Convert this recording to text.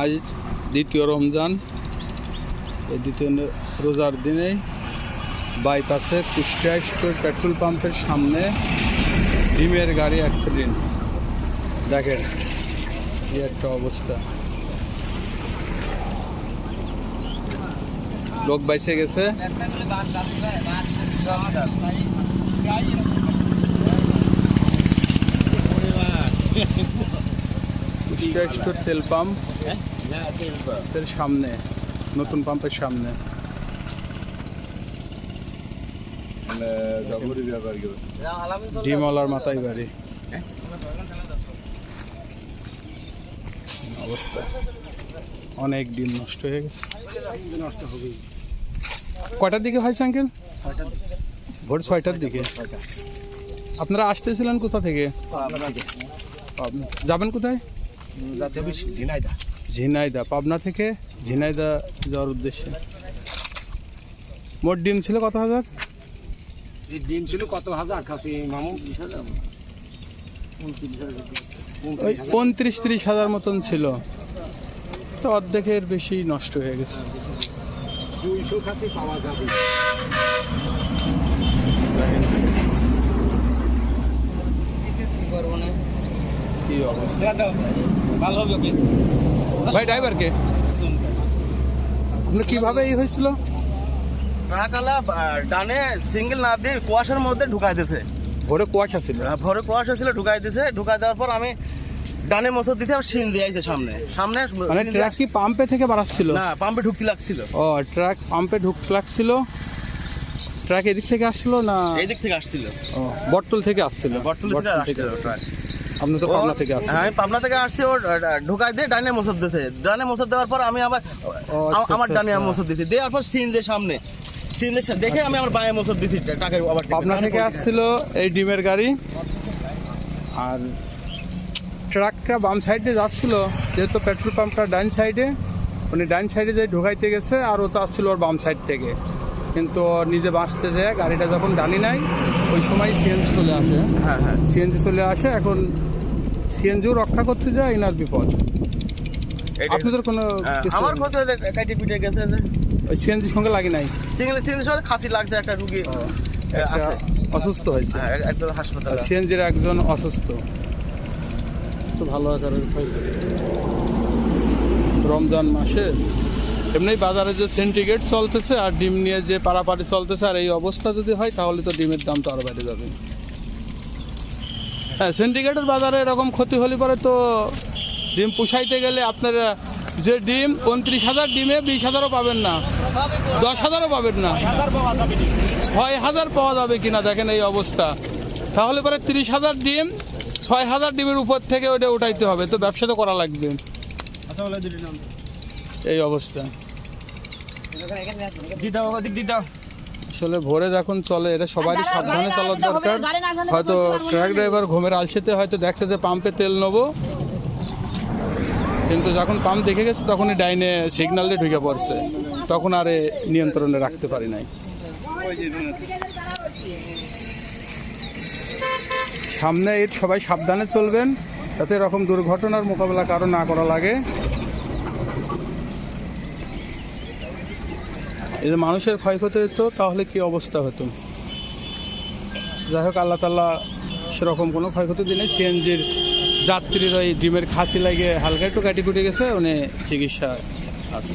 আজ দ্বিতীয় রমজান, এই দ্বিতীয় রোজার দিনে বাইপাসে কুষ্টিয়া স্টোর পেট্রোল পাম্পের সামনে ডিমের গাড়ি অ্যাক্সিডেন্ট। দেখেন এই একটা অবস্থা, লোক বাইসে গেছে। কুষ্টিয়া স্টোর তেল পাম্পের সামনে, নতুন পাম্পের সামনে। ডিমওয়ালার মাথায় বাড়ি অবস্থা, অনেক ডিম নষ্ট হয়ে গেছে। নষ্ট হবে কয়টার দিকে হয়েছে আঙ্কেল? ভোর 6টার দিকে। আপনারা আসতেছিলেন কোথা থেকে? যাবেন কোথায়? ঝিনাইদা। ঝিনাইদা, পাবনা থেকে ঝিনাইদা যাওয়ার উদ্দেশ্যে। মোট ডিম ছিল কত হাজার? ডিম ছিল কত হাজার? কাছে মামু 29-30 মতন ছিল, তো অর্ধেকের বেশি নষ্ট হয়ে গেছে। 200 কাছে পাওয়া যাবে। কি অবস্থা ভালো হবে ভাই? ড্রাইভারকে আপনার কিভাবে এই হয়েছিল? ট্রাকওয়ালা ডানে সিঙ্গেল না দিয়ে কুয়াশার মধ্যে ঢুকাই দিয়েছে। ভোরে কুয়াশা ছিল, ভোরে কুয়াশা ছিল, ঢুকাই দিয়েছে। ঢুকাই দেওয়ার পর আমি ডানে মোচর দিতে সিন দিয়ে আইছে সামনে সামনে। মানে ট্রাক কি পাম্পে থেকে বাড়াচ্ছিল? না, পাম্পে ঢুকতে লাগছিল। ও, ট্রাক পাম্পে ঢুকতে লাগছিল। ট্রাক এদিক থেকে আসছিল না এই দিক থেকে আসছিল? ও, বটতল থেকে আসছিল। বটতল থেকে আসছিল ট্রাক। আপনি তো পাবনা থেকে আসছেন। হ্যাঁ, আমি পাবনা থেকে আসছি। ও ঢুকাই দিয়ে ডানে মোচর দিয়েছে। ডানে মোচর দেওয়ার পর আমি আবার আমার ডানে মোচর দিতে দেওয়ার পর সিন দিয়ে সামনে সিন দিয়ে দেখে আমি আমার বাঁয়ে মোচর দিতে ট্রাকের। আবার পাবনা থেকে আসছিল এই ডিমের গাড়ি, আর ট্রাকটা বাম সাইডে যাচ্ছিল, যেহেতু পেট্রোল পাম্পটা ডান সাইডে, উনি ডান সাইডে যে ঢুকাইতে গেছে, আর ও তো আসছিল ওর বাম সাইড থেকে। কিন্তু নিজে বাঁচতে যায়, গাড়িটা যখন ডানি নাই ওই সময় সিএনজি চলে আসে। হ্যাঁ হ্যাঁ, সিএনজি চলে আসে, এখন সিএনজিও রক্ষা করতে যায়, এনার বিপদ। আপনাদের কোনো আমার ক্ষতি হয়েছে, কাটি পিটে গেছে। ওই সিএনজির সঙ্গে লাগে নাই? সিএনজির সঙ্গে খাসি লাগছে, একটা রুগী অসুস্থ হয়েছে একদম হাসপাতালে। সিএনজির একজন অসুস্থ। তো ভালো আকারের ক্ষয়ক্ষতি রমজান মাসে। এমনি বাজারে যে সিন্ডিকেট চলতেছে আর ডিম নিয়ে যে পারাপারি চলতেছে, আর এই অবস্থা যদি হয় তাহলে তো ডিমের দাম তো আরও বেড়ে যাবে। হ্যাঁ, সিন্ডিকেটের বাজারে এরকম ক্ষতি হলে পরে তো ডিম পুষাইতে গেলে আপনার যে ডিম 29,000 ডিমে 20,000ও পাবেন না, 10,000ও পাবেন না, 6,000 পাওয়া যাবে কিনা দেখেন এই অবস্থা। তাহলে পরে 30,000 ডিম 6,000 ডিমের উপর থেকে ওটা উঠাইতে হবে, তো ব্যবসা তো করা লাগবে। এই অবস্থা আসলে ভোরে যখন চলে, এটা সবারই সাবধানে চলার দরকার। হয়তো ট্রাক ড্রাইভার ঘুমের আলসেতে হয়তো দেখছে যে পাম্পে তেল নেবো, কিন্তু যখন পাম্প দেখে গেছে তখনই ডাইনে সিগন্যাল দিয়ে ঢুকে পড়ছে, তখন আর নিয়ন্ত্রণে রাখতে পারি নাই। সামনে সবাই সাবধানে চলবেন, যাতে এরকম দুর্ঘটনার মোকাবেলা কারো না করা লাগে। এই যে মানুষের ক্ষয়ক্ষতি হতো, তাহলে কি অবস্থা হতো? যাই হোক, আল্লাহ তাআলা সেরকম কোনো ক্ষয়ক্ষতি দিনে। সিএনজির যাত্রীর ওই ডিমের খাসি লাগে হালকা একটু কাটি কুটে গেছে, উনি চিকিৎসা আছে।